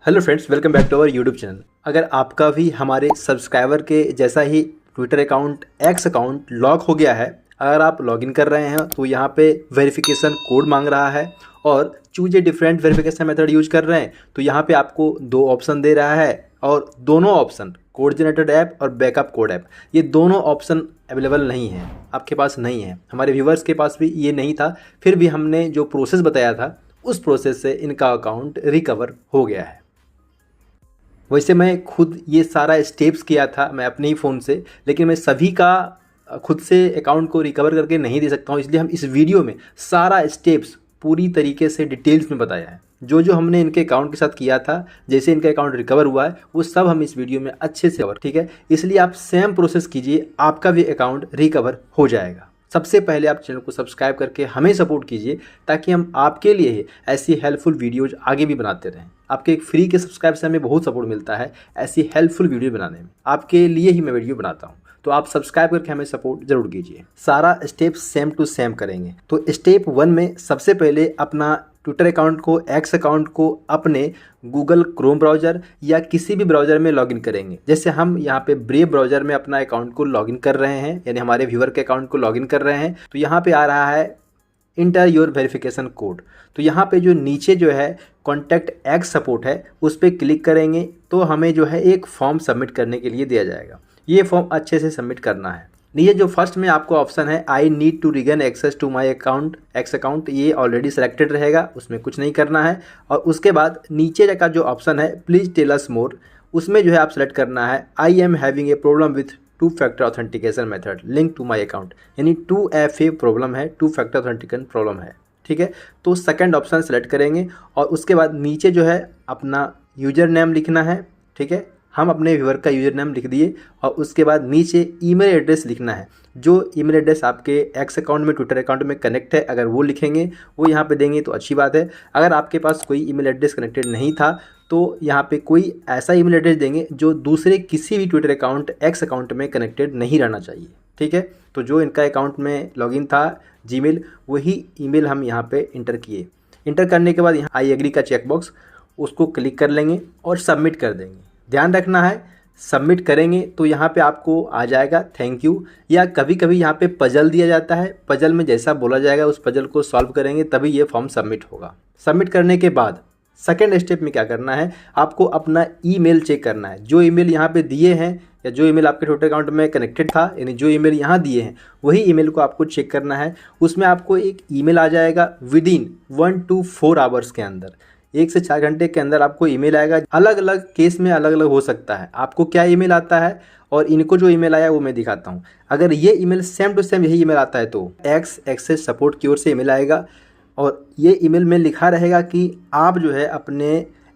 Hello friends, welcome back to our YouTube channel. अगर आपका भी हमारे सब्सक्राइबर के जैसा ही Twitter account X account lock हो गया है, अगर आप लॉगिन कर रहे हैं तो यहाँ पे वेरिफिकेशन कोड मांग रहा है और choose a different verification method use कर रहे हैं तो यहाँ पे आपको दो ऑप्शन दे रहा है और दोनों ऑप्शन कोड जनरेटेड ऐप और बैकअप कोड ऐप, ये दोनों ऑप्शन अवेलेबल नहीं है, आपके पास नहीं है। हमारे व्यूवर्स के पास भी ये नहीं था, फिर भी हमने जो प्रोसेस बताया था उस प्रोसेस से इनका अकाउंट रिकवर हो गया है। वैसे मैं खुद ये सारा स्टेप्स किया था मैं अपने ही फ़ोन से, लेकिन मैं सभी का खुद से अकाउंट को रिकवर करके नहीं दे सकता हूँ, इसलिए हम इस वीडियो में सारा स्टेप्स पूरी तरीके से डिटेल्स में बताया है। जो जो हमने इनके अकाउंट के साथ किया था, जैसे इनका अकाउंट रिकवर हुआ है, वो सब हम इस वीडियो में अच्छे से कवर, ठीक है। इसलिए आप सेम प्रोसेस कीजिए, आपका भी अकाउंट रिकवर हो जाएगा। सबसे पहले आप चैनल को सब्सक्राइब करके हमें सपोर्ट कीजिए ताकि हम आपके लिए ऐसी हेल्पफुल वीडियोज आगे भी बनाते रहें। आपके एक फ्री के सब्सक्राइब से हमें बहुत सपोर्ट मिलता है ऐसी हेल्पफुल वीडियो बनाने में, आपके लिए ही मैं वीडियो बनाता हूं, तो आप सब्सक्राइब करके हमें सपोर्ट जरूर कीजिए। सारा स्टेप सेम टू सेम करेंगे। तो स्टेप 1 में सबसे पहले अपना ट्विटर अकाउंट को, एक्स अकाउंट को अपने गूगल क्रोम ब्राउज़र या किसी भी ब्राउज़र में लॉगिन करेंगे। जैसे हम यहाँ पे ब्रेव ब्राउज़र में अपना अकाउंट को लॉगिन कर रहे हैं, यानी हमारे व्यूअर के अकाउंट को लॉगिन कर रहे हैं, तो यहाँ पे आ रहा है इंटर योर वेरिफिकेशन कोड। तो यहाँ पे जो नीचे जो है कॉन्टैक्ट एक्स सपोर्ट है, उस पर क्लिक करेंगे तो हमें जो है एक फॉर्म सबमिट करने के लिए दिया जाएगा। ये फॉर्म अच्छे से सबमिट करना है। नीचे जो फर्स्ट में आपको ऑप्शन है I need to regain access to my account X account, ये ऑलरेडी सेलेक्टेड रहेगा, उसमें कुछ नहीं करना है। और उसके बाद नीचे का जो ऑप्शन है प्लीज़ टेल अस मोर, उसमें जो है आप सेलेक्ट करना है I am having a problem with 2 factor authentication method link to my account, यानी 2FA प्रॉब्लम है, 2 फैक्टर ऑथेंटिकेशन प्रॉब्लम है, ठीक है। तो सेकंड ऑप्शन सेलेक्ट करेंगे और उसके बाद नीचे जो है अपना यूजर नेम लिखना है, ठीक है। हम अपने व्यूअर का यूजर नेम लिख दिए और उसके बाद नीचे ईमेल एड्रेस लिखना है। जो ईमेल एड्रेस आपके एक्स अकाउंट में, ट्विटर अकाउंट में कनेक्ट है, अगर वो लिखेंगे, वो यहाँ पे देंगे तो अच्छी बात है। अगर आपके पास कोई ईमेल एड्रेस कनेक्टेड नहीं था तो यहाँ पे कोई ऐसा ईमेल एड्रेस देंगे जो दूसरे किसी भी ट्विटर अकाउंट, एक्स अकाउंट में कनेक्टेड नहीं रहना चाहिए, ठीक है। तो जो इनका अकाउंट में लॉगिन था जीमेल, वही ईमेल हम यहाँ पे इंटर किए। इंटर करने के बाद यहाँ आई एग्री का चेकबॉक्स, उसको क्लिक कर लेंगे और सबमिट कर देंगे। ध्यान रखना है, सबमिट करेंगे तो यहाँ पे आपको आ जाएगा थैंक यू, या कभी कभी यहाँ पे पजल दिया जाता है, पजल में जैसा बोला जाएगा उस पजल को सॉल्व करेंगे तभी ये फॉर्म सबमिट होगा। सबमिट करने के बाद सेकेंड स्टेप में क्या करना है, आपको अपना ईमेल चेक करना है। जो ईमेल यहाँ पे दिए हैं या जो ईमेल आपके ट्विटर अकाउंट में कनेक्टेड था, यानी जो ईमेल यहाँ दिए हैं वही ईमेल को आपको चेक करना है। उसमें आपको एक ईमेल आ जाएगा विदिन 1 to 4 आवर्स के अंदर, 1 से 4 घंटे के अंदर आपको ईमेल आएगा। अलग अलग केस में अलग अलग हो सकता है आपको क्या ईमेल आता है, और इनको जो ईमेल आया वो मैं दिखाता हूँ। अगर ये ईमेल सेम टू सेम यही ईमेल आता है तो एक्स एक्सेस सपोर्ट की ओर से ईमेल आएगा और ये ईमेल में लिखा रहेगा कि आप जो है अपने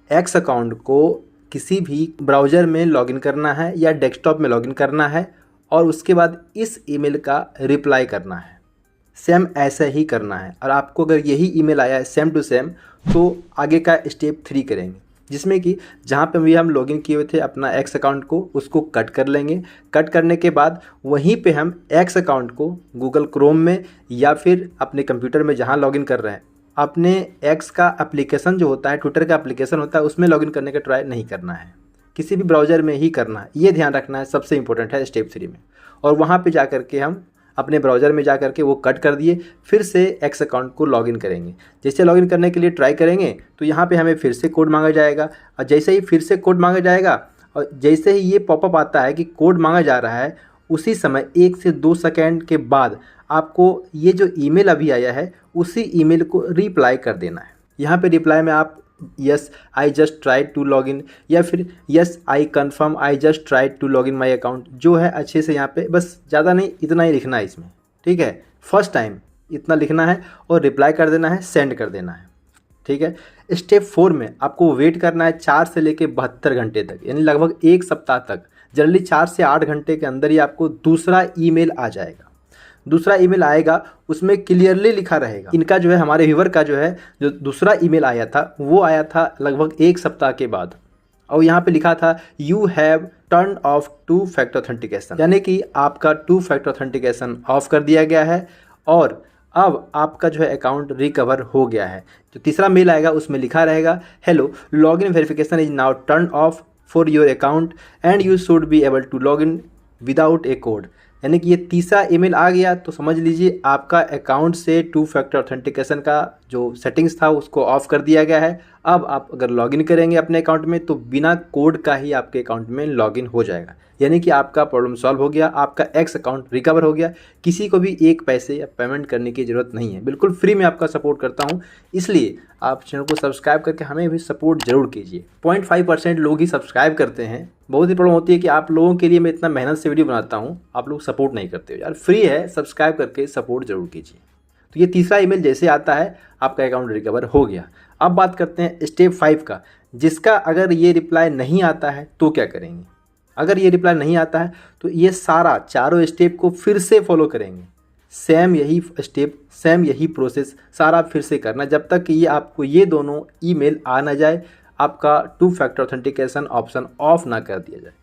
एक्स अकाउंट को किसी भी ब्राउज़र में लॉगिन करना है या डेस्कटॉप में लॉगिन करना है और उसके बाद इस ईमेल का रिप्लाई करना है। सेम ऐसा ही करना है। और आपको अगर यही ईमेल आया है सेम टू सेम तो आगे का स्टेप 3 करेंगे, जिसमें कि जहाँ पे भी हम लॉगिन किए हुए थे अपना एक्स अकाउंट को, उसको कट कर लेंगे। कट करने के बाद वहीं पे हम एक्स अकाउंट को गूगल क्रोम में या फिर अपने कंप्यूटर में जहाँ लॉगिन कर रहे हैं, अपने एक्स का एप्लीकेशन जो होता है, ट्विटर का एप्लीकेशन होता है, उसमें लॉगिन करने का ट्राई नहीं करना है, किसी भी ब्राउज़र में ही करना है। ये ध्यान रखना है, सबसे इंपॉर्टेंट है स्टेप 3 में। और वहाँ पर जा करके हम अपने ब्राउज़र में जा करके वो कट कर दिए, फिर से एक्स अकाउंट को लॉगिन करेंगे। जैसे लॉगिन करने के लिए ट्राई करेंगे तो यहाँ पे हमें फिर से कोड मांगा जाएगा, और जैसे ही फिर से कोड मांगा जाएगा और जैसे ही ये पॉपअप आता है कि कोड मांगा जा रहा है, उसी समय 1 से 2 सेकेंड के बाद आपको ये जो ईमेल अभी आया है उसी ईमेल को रिप्लाई कर देना है। यहाँ पे रिप्लाई में आप yes I just try to login या फिर yes I confirm I just try to login my account, जो है अच्छे से यहाँ पे बस ज़्यादा नहीं इतना ही लिखना है इसमें, ठीक है। फर्स्ट टाइम इतना लिखना है और रिप्लाई कर देना है, सेंड कर देना है, ठीक है। स्टेप 4 में आपको वेट करना है 4 से लेकर 72 घंटे तक, यानी लगभग 1 सप्ताह तक। जनरली 4 से 8 घंटे के अंदर ही आपको दूसरा ईमेल आ जाएगा। दूसरा ईमेल आएगा, उसमें क्लियरली लिखा रहेगा। इनका जो है, हमारे व्यूअर का जो है, जो दूसरा ईमेल आया था वो आया था लगभग 1 सप्ताह के बाद, और यहाँ पे लिखा था you have turn off 2 factor authentication, यानी कि आपका 2 फैक्टर ऑथेंटिकेशन ऑफ कर दिया गया है और अब आपका जो है अकाउंट रिकवर हो गया है। जो तीसरा मेल आएगा उसमें लिखा रहेगा, hello, login verification is now turn off for your account and you should be able to log in without a code. यानी कि ये तीसरा ईमेल आ गया तो समझ लीजिए आपका अकाउंट से 2 फैक्टर ऑथेंटिकेशन का जो सेटिंग्स था उसको ऑफ कर दिया गया है। अब आप अगर लॉगिन करेंगे अपने अकाउंट में तो बिना कोड का ही आपके अकाउंट में लॉगिन हो जाएगा। यानी कि आपका प्रॉब्लम सॉल्व हो गया, आपका एक्स अकाउंट रिकवर हो गया। किसी को भी एक पैसे या पेमेंट करने की ज़रूरत नहीं है, बिल्कुल फ्री में आपका सपोर्ट करता हूँ। इसलिए आप चैनल को सब्सक्राइब करके हमें भी सपोर्ट जरूर कीजिए। 0.5% लोग ही सब्सक्राइब करते हैं। बहुत ही प्रॉब्लम होती है कि आप लोगों के लिए मैं इतना मेहनत से वीडियो बनाता हूँ, आप लोग सपोर्ट नहीं करते हो। यार फ्री है, सब्सक्राइब करके सपोर्ट जरूर कीजिए। तो ये तीसरा ईमेल जैसे आता है आपका अकाउंट रिकवर हो गया। अब बात करते हैं स्टेप 5 का, जिसका अगर ये रिप्लाई नहीं आता है तो क्या करेंगे। अगर ये रिप्लाई नहीं आता है तो ये सारा चारों स्टेप को फिर से फॉलो करेंगे। सेम यही स्टेप, सेम यही प्रोसेस सारा फिर से करना जब तक कि ये आपको ये दोनों ईमेल आ ना जाए, आपका 2 फैक्टर ऑथेंटिकेशन ऑप्शन ऑफ ना कर दिया जाए।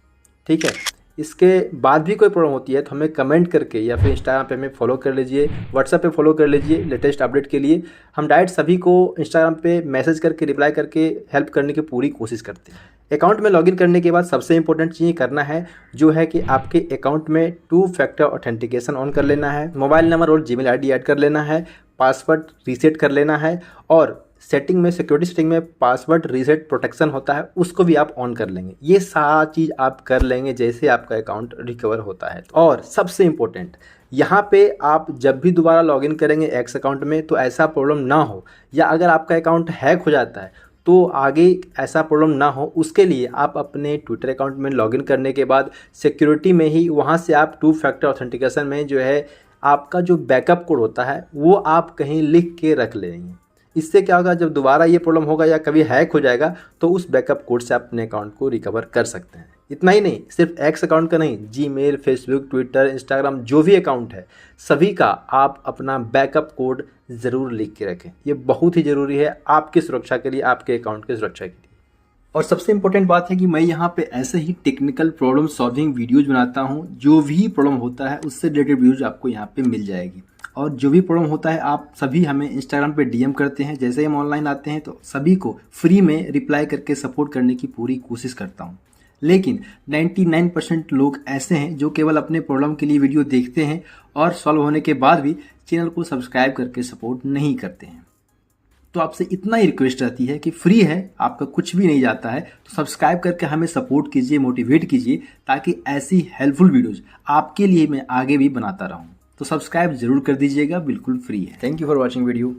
ठीक है, इसके बाद भी कोई प्रॉब्लम होती है तो हमें कमेंट करके या फिर इंस्टाग्राम पे हमें फॉलो कर लीजिए, व्हाट्सएप पे फॉलो कर लीजिए लेटेस्ट अपडेट के लिए। हम डायरेक्ट सभी को इंस्टाग्राम पे मैसेज करके रिप्लाई करके हेल्प करने की पूरी कोशिश करते हैं। अकाउंट में लॉगिन करने के बाद सबसे इंपॉर्टेंट चीज़ करना है जो है कि आपके अकाउंट में 2 फैक्टर ऑथेंटिकेशन ऑन कर लेना है, मोबाइल नंबर और जीमेल आईडी ऐड कर लेना है, पासवर्ड रीसेट कर लेना है और सेटिंग में, सिक्योरिटी सेटिंग में पासवर्ड रीसेट प्रोटेक्शन होता है उसको भी आप ऑन कर लेंगे। ये सारा चीज़ आप कर लेंगे जैसे आपका अकाउंट रिकवर होता है। और सबसे इम्पोर्टेंट, यहाँ पे आप जब भी दोबारा लॉगिन करेंगे एक्स अकाउंट में तो ऐसा प्रॉब्लम ना हो, या अगर आपका अकाउंट हैक हो जाता है तो आगे ऐसा प्रॉब्लम ना हो, उसके लिए आप अपने ट्विटर अकाउंट में लॉगिन करने के बाद सिक्योरिटी में ही वहाँ से आप 2 फैक्टर ऑथेंटिकेशन में जो है आपका जो बैकअप कोड होता है वो आप कहीं लिख के रख लेंगे। इससे क्या होगा, जब दोबारा ये प्रॉब्लम होगा या कभी हैक हो जाएगा तो उस बैकअप कोड से आप अपने अकाउंट को रिकवर कर सकते हैं। इतना ही नहीं, सिर्फ एक्स अकाउंट का नहीं, जीमेल, फेसबुक, ट्विटर, इंस्टाग्राम जो भी अकाउंट है सभी का आप अपना बैकअप कोड ज़रूर लिख के रखें। ये बहुत ही ज़रूरी है आपकी सुरक्षा के लिए, आपके अकाउंट की सुरक्षा के लिए। और सबसे इम्पोर्टेंट बात है कि मैं यहाँ पे ऐसे ही टेक्निकल प्रॉब्लम सॉल्विंग वीडियोज बनाता हूँ। जो भी प्रॉब्लम होता है उससे रिलेटेड वीडियोज आपको यहाँ पे मिल जाएगी। और जो भी प्रॉब्लम होता है आप सभी हमें इंस्टाग्राम पे डीएम करते हैं, जैसे ही हम ऑनलाइन आते हैं तो सभी को फ्री में रिप्लाई करके सपोर्ट करने की पूरी कोशिश करता हूँ। लेकिन 99% लोग ऐसे हैं जो केवल अपने प्रॉब्लम के लिए वीडियो देखते हैं और सॉल्व होने के बाद भी चैनल को सब्सक्राइब करके सपोर्ट नहीं करते हैं। तो आपसे इतना ही रिक्वेस्ट रहती है कि फ्री है, आपका कुछ भी नहीं जाता है, तो सब्सक्राइब करके हमें सपोर्ट कीजिए, मोटिवेट कीजिए, ताकि ऐसी हेल्पफुल वीडियोज आपके लिए मैं आगे भी बनाता रहूं। तो सब्सक्राइब जरूर कर दीजिएगा, बिल्कुल फ्री है। Thank you for watching video.